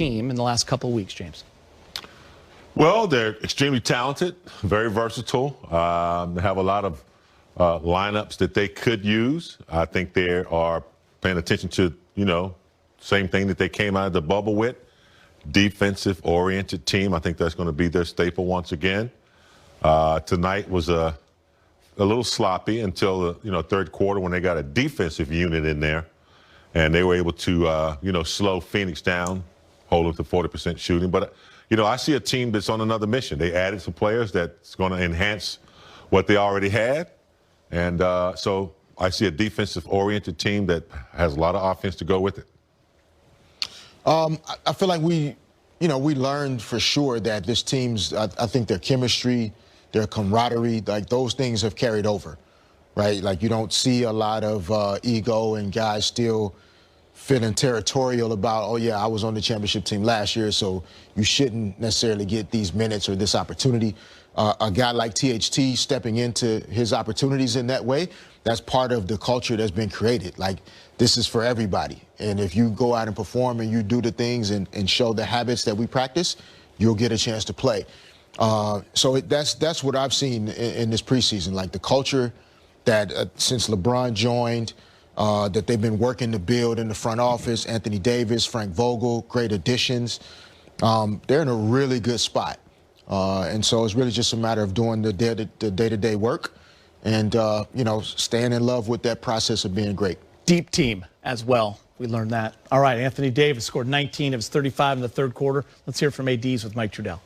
team in the last couple of weeks, James? Well, they're extremely talented, very versatile. They have a lot of lineups that they could use. I think they are paying attention to, same thing that they came out of the bubble with, defensive-oriented team. I think that's going to be their staple once again. Tonight was a little sloppy until the third quarter when they got a defensive unit in there, and they were able to slow Phoenix down, hold them to 40% shooting. But I see a team that's on another mission. They added some players that's going to enhance what they already had, and so I see a defensive-oriented team that has a lot of offense to go with it. I feel like we learned for sure that this team's, I think their chemistry, their camaraderie, like those things have carried over, right? Like you don't see a lot of ego and guys still feeling territorial about, oh yeah, I was on the championship team last year, so you shouldn't necessarily get these minutes or this opportunity. A guy like THT stepping into his opportunities in that way, that's part of the culture that's been created. Like, this is for everybody. And if you go out and perform and you do the things and show the habits that we practice, you'll get a chance to play. So that's what I've seen in this preseason. Like the culture that since LeBron joined, that they've been working to build in the front office. Anthony Davis, Frank Vogel, great additions. They're in a really good spot. And so it's really just a matter of doing the day-to-day work and, staying in love with that process of being great. Deep team as well. We learned that. All right, Anthony Davis scored 19 of his 35 in the third quarter. Let's hear from ADs with Mike Trudell.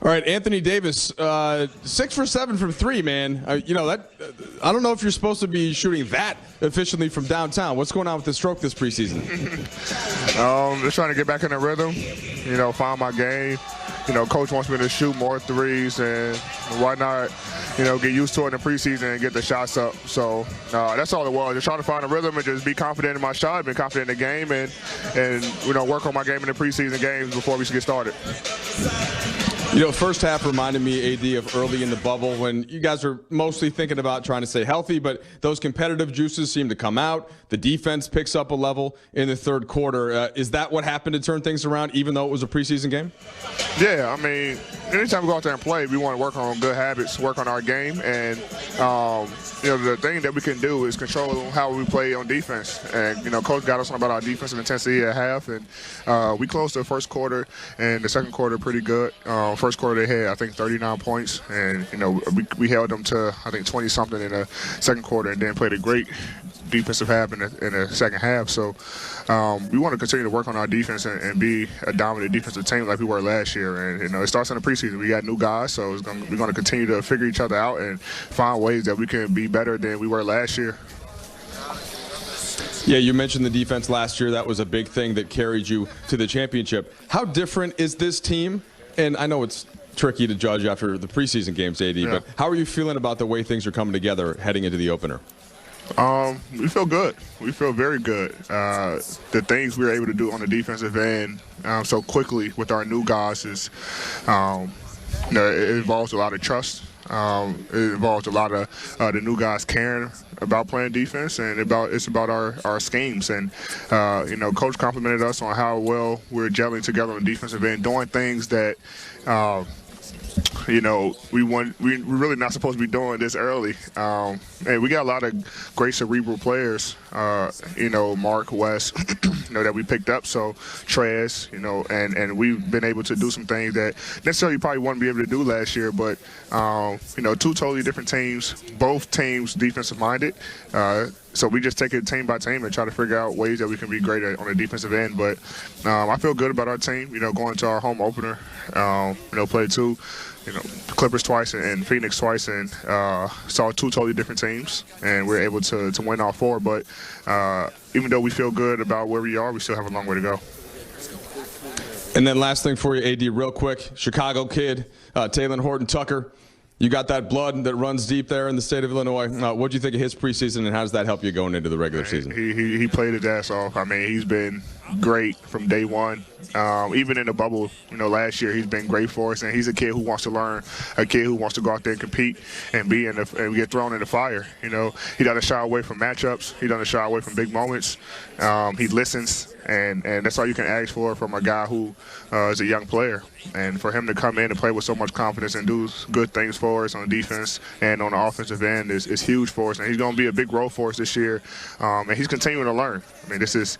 All right, Anthony Davis, 6 for 7 from 3, man. I don't know if you're supposed to be shooting that efficiently from downtown. What's going on with the stroke this preseason? Just trying to get back in the rhythm, find my game. Coach wants me to shoot more threes, and why not, get used to it in the preseason and get the shots up. So that's all it was. Just trying to find a rhythm and just be confident in my shot, be confident in the game, and work on my game in the preseason games before we get started. First half reminded me, AD, of early in the bubble when you guys were mostly thinking about trying to stay healthy, but those competitive juices seem to come out. The defense picks up a level in the third quarter. Is that what happened to turn things around, even though it was a preseason game? Yeah, I mean, anytime we go out there and play, we want to work on good habits, work on our game, and the thing that we can do is control how we play on defense. And Coach got us on about our defensive intensity at half, and we closed the first quarter and the second quarter pretty good. First quarter they had, I think, 39 points, and we held them to, I think, 20-something in the second quarter, and then played a great defensive half in the second half. So we want to continue to work on our defense and be a dominant defensive team like we were last year. And it starts in the preseason. We got new guys, so we're going to continue to figure each other out and find ways that we can be better than we were last year. Yeah, you mentioned the defense last year. That was a big thing that carried you to the championship. How different is this team? And I know it's tricky to judge after the preseason games, AD, but how are you feeling about the way things are coming together heading into the opener? We feel good. We feel very good. The things we were able to do on the defensive end so quickly with our new guys is, it involves a lot of trust. It involves a lot of the new guys caring about playing defense, and it's about our schemes. And Coach complimented us on how well we're gelling together on the defensive end, doing things that we're really not supposed to be doing this early. And we got a lot of great cerebral players, Mark, Wes, that we picked up. So Trez, and we've been able to do some things that necessarily you probably wouldn't be able to do last year. But, two totally different teams, both teams defensive-minded. So we just take it team by team and try to figure out ways that we can be great on the defensive end. But I feel good about our team, going to our home opener, play two, Clippers twice and Phoenix twice, and saw two totally different teams, and we're able to win all four. But even though we feel good about where we are, we still have a long way to go. And then last thing for you, AD, real quick, Chicago kid, Taylor Horton-Tucker. You got that blood that runs deep there in the state of Illinois. What do you think of his preseason, and how does that help you going into the regular season? He played his ass off. I mean, he's been great from day one. Even in the bubble, last year he's been great for us, and he's a kid who wants to learn, a kid who wants to go out there and compete and and get thrown in the fire. He doesn't shy away from matchups. He doesn't shy away from big moments. He listens, and that's all you can ask for from a guy who is a young player. And for him to come in and play with so much confidence and do good things for us on the defense and on the offensive end is huge for us. And he's going to be a big role for us this year. And he's continuing to learn. I mean, this is,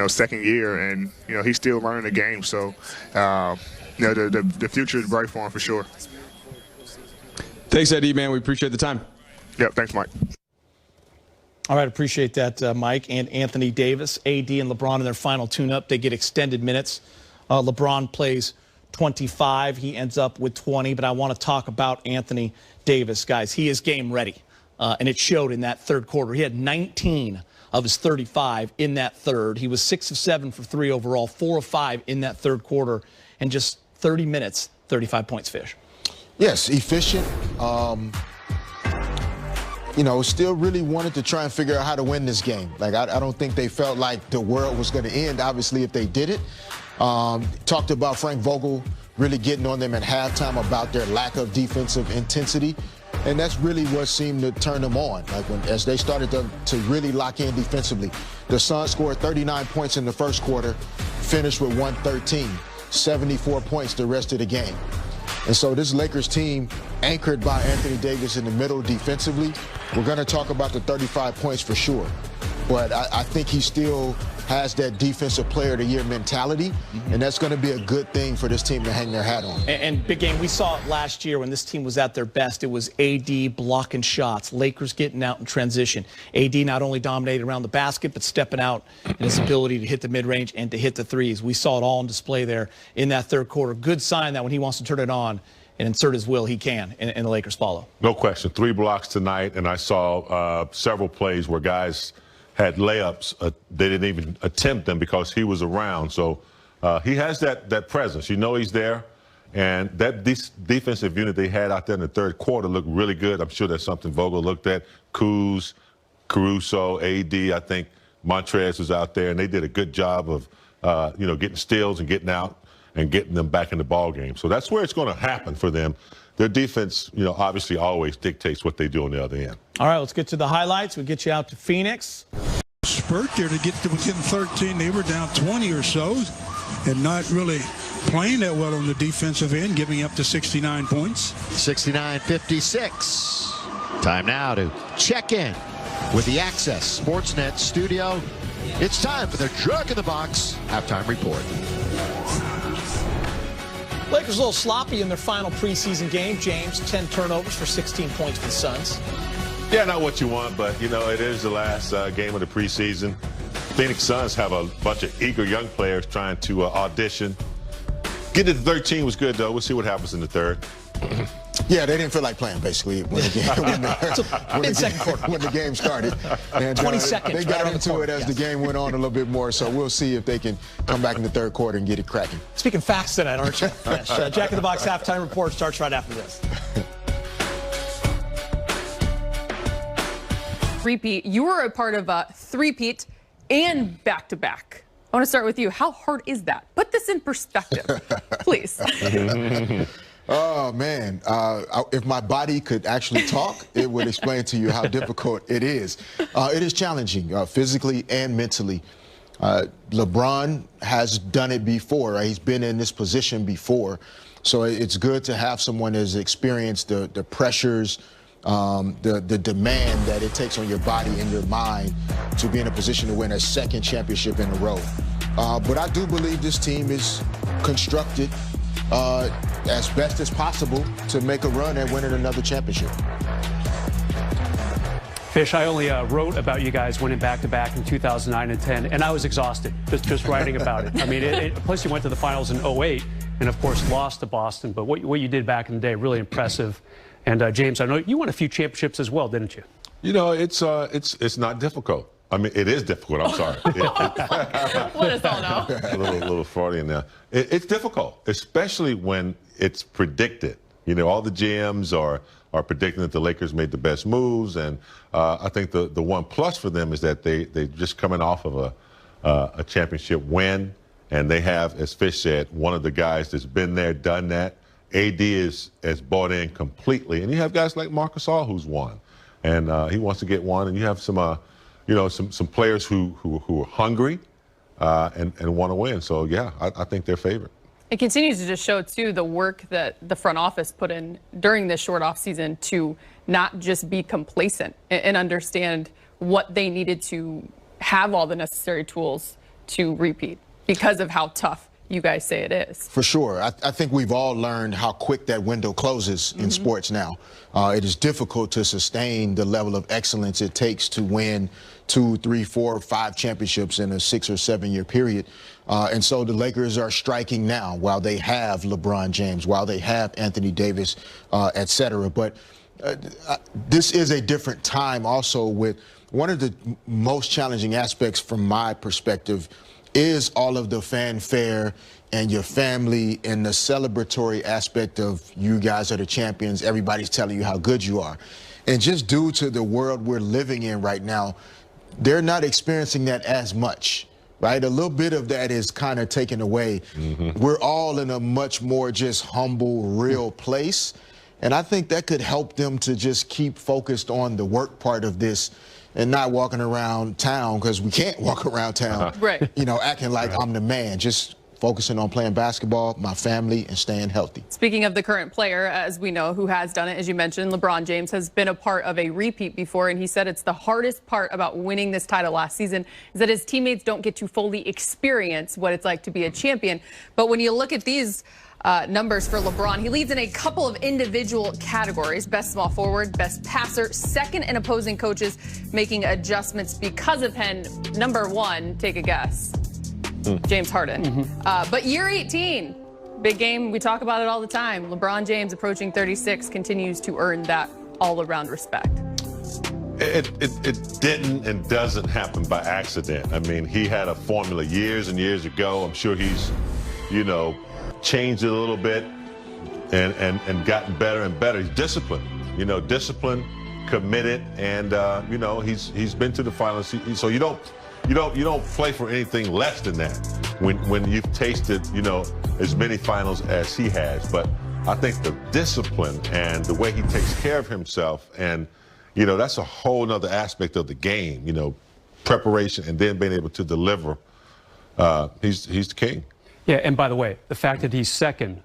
second year, and, he's still learning the game. So, the future is bright for him for sure. Thanks, Eddie, man. We appreciate the time. Yep, thanks, Mike. All right, appreciate that, Mike. And Anthony Davis, AD, and LeBron in their final tune-up. They get extended minutes. LeBron plays 25. He ends up with 20. But I want to talk about Anthony Davis, guys. He is game ready, and it showed in that third quarter. He had 19 of his 35 in that third. He was 6 of 7 for 3 overall, 4 of 5 in that third quarter, and just 30 minutes, 35 points, Fish. Yes, efficient. Still really wanted to try and figure out how to win this game. Like, I don't think they felt like the world was going to end, obviously, if they did it. Talked about Frank Vogel really getting on them at halftime about their lack of defensive intensity. And that's really what seemed to turn them on. Like, as they started to really lock in defensively. The Suns scored 39 points in the first quarter, finished with 113, 74 points the rest of the game. And so this Lakers team, anchored by Anthony Davis in the middle defensively, we're going to talk about the 35 points for sure. But I think he still has that defensive player of the year mentality, and that's going to be a good thing for this team to hang their hat on. And big game, we saw it last year when this team was at their best. It was AD blocking shots, Lakers getting out in transition. AD not only dominated around the basket, but stepping out in his ability to hit the mid-range and to hit the threes. We saw it all on display there in that third quarter. Good sign that when he wants to turn it on and insert his will, he can, and the Lakers follow. No question. 3 blocks tonight, and I saw several plays where guys had layups. They didn't even attempt them because he was around. So he has that presence. He's there. And that defensive unit they had out there in the third quarter looked really good. I'm sure that's something Vogel looked at. Kuz, Caruso, AD, I think Montrez was out there, and they did a good job of, getting steals and getting out and getting them back in the ball game. So that's where it's going to happen for them. Their defense, obviously always dictates what they do on the other end. All right, let's get to the highlights. We'll get you out to Phoenix. Spurt there to get to within 13. They were down 20 or so and not really playing that well on the defensive end, giving up to 69 points. 69-56. Time now to check in with the Access Sportsnet studio. It's time for their Drug in the Box halftime report. Lakers a little sloppy in their final preseason game. James, 10 turnovers for 16 points for the Suns. Yeah, not what you want, but, it is the last game of the preseason. Phoenix Suns have a bunch of eager young players trying to audition. Getting to 13 was good, though. We'll see what happens in the third. Yeah, they didn't feel like playing, basically, when the game started. And 20 seconds. They got into it as the game went on a little bit more, so we'll see if they can come back in the third quarter and get it cracking. Speaking facts tonight, aren't you? Yes. Jack in the Box halftime report starts right after this. Three-peat. You were a part of a three-peat and back-to-back. I want to start with you. How hard is that? Put this in perspective, please. Oh, man. If my body could actually talk, it would explain to you how difficult it is. It is challenging physically and mentally. LeBron has done it before, right? He's been in this position before. So it's good to have someone that's experienced the pressures, the demand that it takes on your body and your mind to be in a position to win a second championship in a row. But I do believe this team is constructed as best as possible to make a run at winning another championship. Fish, I only wrote about you guys winning back-to-back in 2009 and 10, and I was exhausted just writing about it. I mean, plus you went to the finals in 08 and, of course, lost to Boston. But what you did back in the day, really impressive. And, James, I know you won a few championships as well, didn't you? It's not difficult. I mean, it is difficult. I'm sorry. Let us all know. A little Freudian there. It's difficult, especially when it's predicted You know, all the GMs are predicting that the Lakers made the best moves, and I think the one plus for them is that they're just coming off of a championship win, and they have, as Fish said, one of the guys that's been there, done that. AD is bought in completely, and you have guys like Marc Gasol who's won, and he wants to get one, and you have some some players who are hungry and want to win. So yeah, I think they're favored. It continues to just show, too, the work that the front office put in during this short offseason to not just be complacent and understand what they needed to have all the necessary tools to repeat because of how tough you guys say it is. For sure. I think we've all learned how quick that window closes in sports now. It is difficult to sustain the level of excellence it takes to win 2, 3, 4, 5 championships in a 6 or 7 year period. And so the Lakers are striking now while they have LeBron James, while they have Anthony Davis, et cetera. But this is a different time also. With one of the most challenging aspects from my perspective is all of the fanfare and your family and the celebratory aspect of you guys are the champions. Everybody's telling you how good you are. And just due to the world we're living in right now, they're not experiencing that as much, right? A little bit of that is kind of taken away. We're all in a much more just humble, real place. And I think that could help them to just keep focused on the work part of this and not walking around town, because we can't walk around town, Right. you know, acting like I'm the man. Just focusing on playing basketball, my family, and staying healthy. Speaking of the current player, as we know, who has done it, as you mentioned, LeBron James has been a part of a repeat before, and he said it's the hardest part about winning this title last season is that his teammates don't get to fully experience what it's like to be a champion. But when you look at these numbers for LeBron, he leads in a couple of individual categories: best small forward, best passer, second in opposing coaches making adjustments because of him. Number one, take a guess. James Harden. But year 18, big game. We talk about it all the time. LeBron James, approaching 36, continues to earn that all-around respect. It didn't and doesn't happen by accident. I mean, he had a formula years and years ago. I'm sure he's, changed it a little bit and gotten better and better. He's disciplined, disciplined, committed, and he's been to the finals. So you don't play for anything less than that when you've tasted as many finals as he has. But I think the discipline and the way he takes care of himself, and that's a whole nother aspect of the game. Preparation and then being able to deliver. He's the king. Yeah, and by the way, the fact that he's second